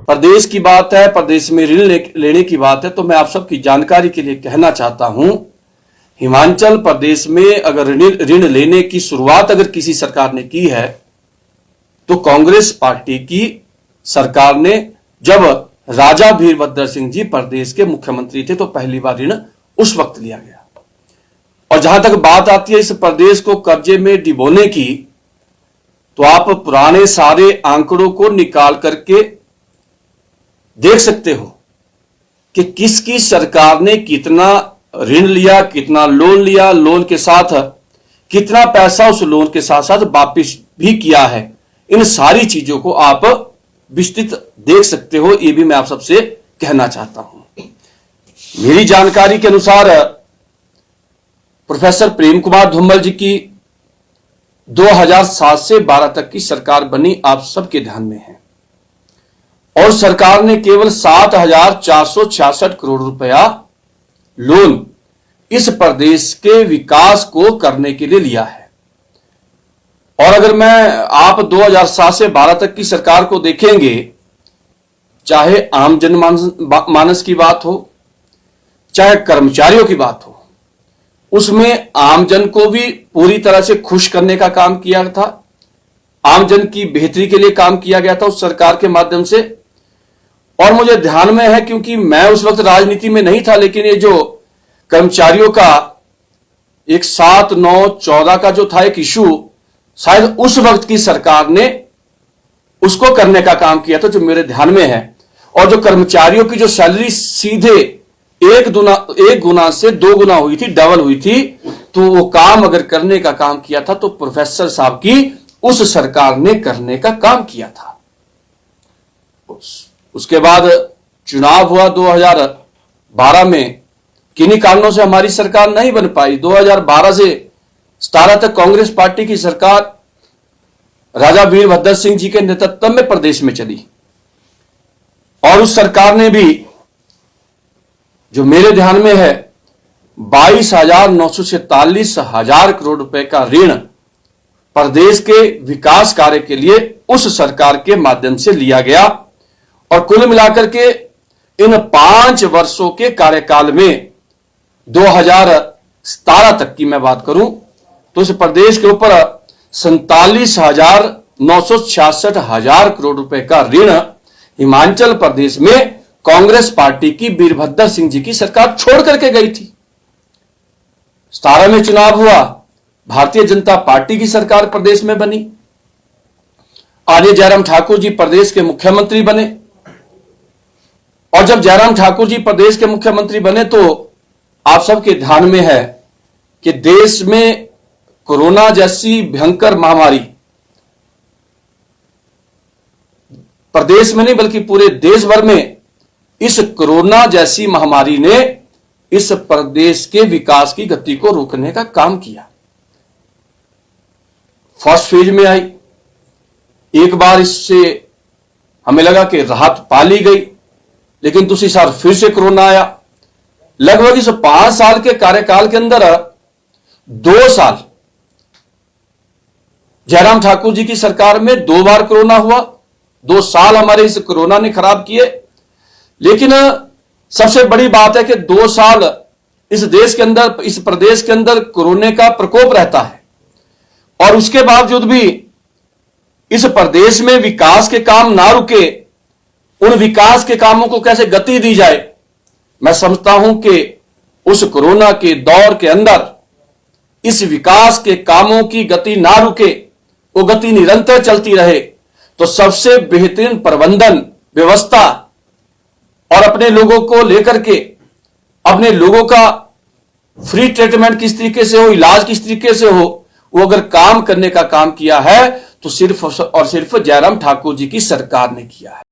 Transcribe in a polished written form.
प्रदेश की बात है, प्रदेश में ऋण लेने की बात है, तो मैं आप सबकी जानकारी के लिए कहना चाहता हूं, हिमाचल प्रदेश में अगर ऋण लेने की शुरुआत अगर किसी सरकार ने की है तो कांग्रेस पार्टी की सरकार ने। जब राजा वीरभद्र सिंह जी प्रदेश के मुख्यमंत्री थे तो पहली बार ऋण उस वक्त लिया गया। और जहां तक बात आती है इस प्रदेश को कर्जे में डिबोने की, तो आप पुराने सारे आंकड़ों को निकाल करके देख सकते हो कि किसकी सरकार ने कितना ऋण लिया, कितना लोन लिया, लोन के साथ कितना पैसा उस लोन के साथ साथ वापिस भी किया है। इन सारी चीजों को आप विस्तृत देख सकते हो, ये भी मैं आप सबसे कहना चाहता हूं। मेरी जानकारी के अनुसार प्रोफेसर प्रेम कुमार धूमल जी की 2007 से 12 तक की सरकार बनी, आप सबके ध्यान में है, और सरकार ने केवल 7,466 करोड़ रुपया लोन इस प्रदेश के विकास को करने के लिए लिया है। और अगर आप 2007 से 12 तक की सरकार को देखेंगे, चाहे आम जनमानस की बात हो, चाहे कर्मचारियों की बात हो, उसमें आमजन को भी पूरी तरह से खुश करने का काम किया था। आमजन की बेहतरी के लिए काम किया गया था उस सरकार के माध्यम से। और मुझे ध्यान में है, क्योंकि मैं उस वक्त राजनीति में नहीं था, लेकिन ये जो कर्मचारियों का एक 7-9-14 का जो था एक इशू, शायद उस वक्त की सरकार ने उसको करने का काम किया था, जो मेरे ध्यान में है। और जो कर्मचारियों की जो सैलरी सीधे एक गुना से 2 गुना हुई थी, डबल हुई थी, तो वो काम अगर करने का काम किया था तो प्रोफेसर साहब की उस सरकार ने करने का काम किया था। उसके बाद चुनाव हुआ 2012 में, किन्हीं कारणों से हमारी सरकार नहीं बन पाई। 2012 से 17 तक कांग्रेस पार्टी की सरकार राजा वीरभद्र सिंह जी के नेतृत्व में प्रदेश में चली, और उस सरकार ने भी, जो मेरे ध्यान में है, 22,947 करोड़ रुपए का ऋण प्रदेश के विकास कार्य के लिए उस सरकार के माध्यम से लिया गया। और कुल मिलाकर के इन 5 वर्षों के कार्यकाल में 2017 तक की मैं बात करूं तो इस प्रदेश के ऊपर 47,966 करोड़ रुपए का ऋण हिमाचल प्रदेश में कांग्रेस पार्टी की वीरभद्र सिंह जी की सरकार छोड़ करके गई थी। 17 में चुनाव हुआ, भारतीय जनता पार्टी की सरकार प्रदेश में बनी, आर्य जयराम ठाकुर जी प्रदेश के मुख्यमंत्री बने। और जब जयराम ठाकुर जी प्रदेश के मुख्यमंत्री बने तो आप सबके ध्यान में है कि देश में कोरोना जैसी भयंकर महामारी, प्रदेश में नहीं बल्कि पूरे देश भर में इस कोरोना जैसी महामारी ने इस प्रदेश के विकास की गति को रोकने का काम किया। फर्स्ट फेज में आई, एक बार इससे हमें लगा कि राहत पा ली गई, लेकिन दूसरी साल फिर से कोरोना आया। लगभग इस 5 साल के कार्यकाल के अंदर 2 साल जयराम ठाकुर जी की सरकार में 2 बार कोरोना हुआ। 2 साल हमारे इस कोरोना ने खराब किए। लेकिन सबसे बड़ी बात है कि 2 साल इस देश के अंदर, इस प्रदेश के अंदर कोरोना का प्रकोप रहता है, और उसके बावजूद भी इस प्रदेश में विकास के काम ना रुके। उन विकास के कामों को कैसे गति दी जाए, मैं समझता हूं कि उस कोरोना के दौर के अंदर इस विकास के कामों की गति ना रुके, वो गति निरंतर चलती रहे, तो सबसे बेहतरीन प्रबंधन व्यवस्था और अपने लोगों को लेकर के, अपने लोगों का फ्री ट्रीटमेंट किस तरीके से हो, इलाज किस तरीके से हो, वो अगर काम करने का काम किया है तो सिर्फ और सिर्फ जयराम ठाकुर जी की सरकार ने किया है।